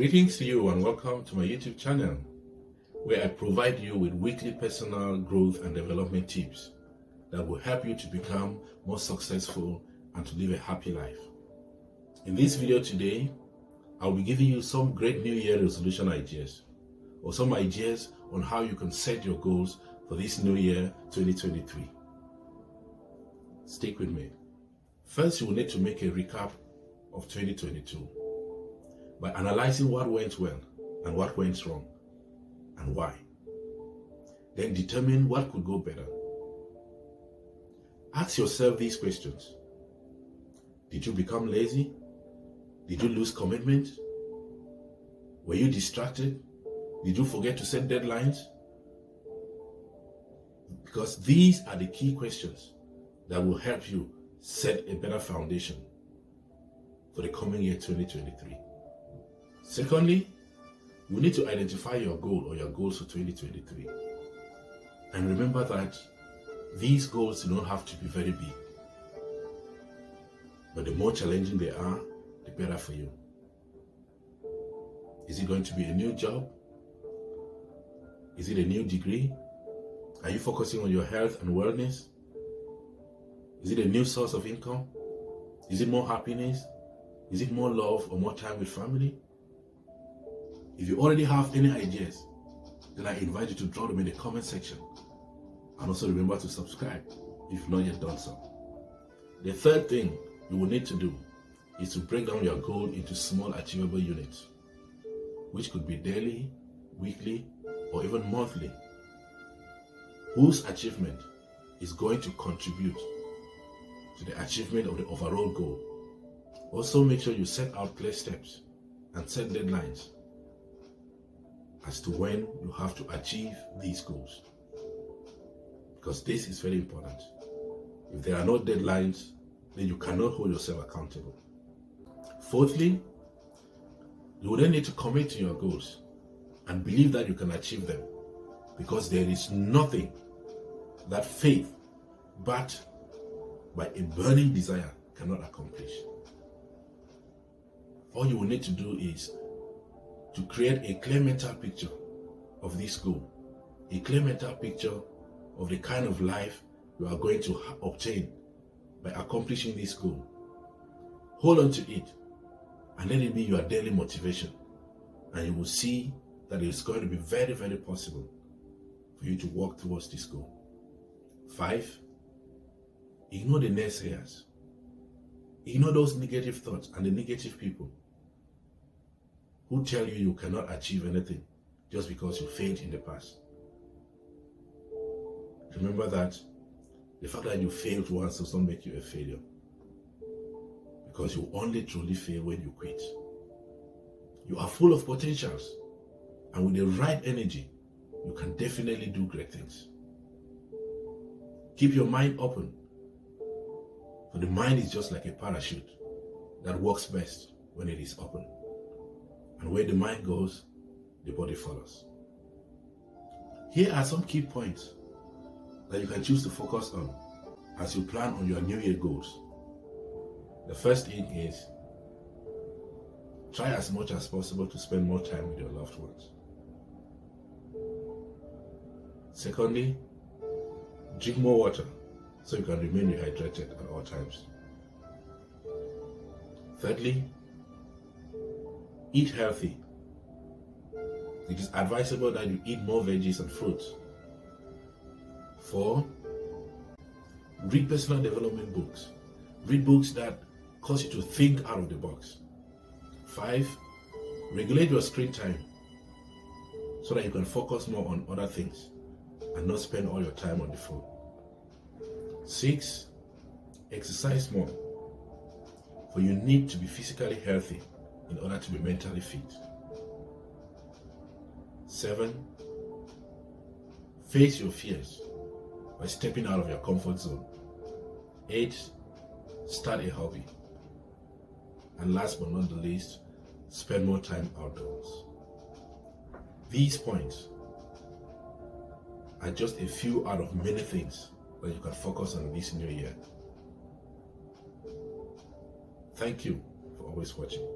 Greetings to you and welcome to my YouTube channel, where I provide you with weekly personal growth and development tips that will help you to become more successful and to live a happy life. In this video today, I'll be giving you some great New Year resolution ideas, or some ideas on how you can set your goals for this New Year 2023. Stick with me. First, you will need to make a recap of 2022 by analyzing what went well and what went wrong and why. Then determine what could go better. Ask yourself these questions. Did you become lazy? Did you lose commitment? Were you distracted? Did you forget to set deadlines? Because these are the key questions that will help you set a better foundation for the coming year 2023. Secondly, you need to identify your goal or your goals for 2023. And remember that these goals do not have to be very big. But the more challenging they are, the better for you. Is it going to be a new job? Is it a new degree? Are you focusing on your health and wellness? Is it a new source of income? Is it more happiness? Is it more love or more time with family? If you already have any ideas, then I invite you to drop them in the comment section. And also remember to subscribe if you've not yet done so. The third thing you will need to do is to break down your goal into small achievable units, which could be daily, weekly, or even monthly, whose achievement is going to contribute to the achievement of the overall goal. Also, make sure you set out clear steps and set deadlines as to when you have to achieve these goals. Because this is very important. If there are no deadlines, then you cannot hold yourself accountable. Fourthly, you will then need to commit to your goals and believe that you can achieve them, because there is nothing that faith, backed by a burning desire, cannot accomplish. All you will need to do is to create a clear mental picture of this goal, a clear mental picture of the kind of life you are going to obtain by accomplishing this goal. Hold on to it and let it be your daily motivation, and you will see that it's going to be very, very possible for you to walk towards this goal. 5, ignore the naysayers. Ignore those negative thoughts and the negative people who tell you you cannot achieve anything just because you failed in the past. Remember that the fact that you failed once does not make you a failure, because you only truly fail when you quit. You are full of potentials, and with the right energy, you can definitely do great things. Keep your mind open, for the mind is just like a parachute that works best when it is open. And where the mind goes, the body follows. Here are some key points that you can choose to focus on as you plan on your New Year goals. The first thing is, try as much as possible to spend more time with your loved ones. Secondly, drink more water so you can remain hydrated at all times. Thirdly, eat healthy. It is advisable that you eat more veggies and fruits. 4, read personal development books. Read books that cause you to think out of the box. 5, regulate your screen time so that you can focus more on other things and not spend all your time on the phone. 6, exercise more, for you need to be physically healthy in order to be mentally fit. 7, face your fears by stepping out of your comfort zone. 8, start a hobby. And last but not the least, spend more time outdoors. These points are just a few out of many things that you can focus on this new year. Thank you for always watching.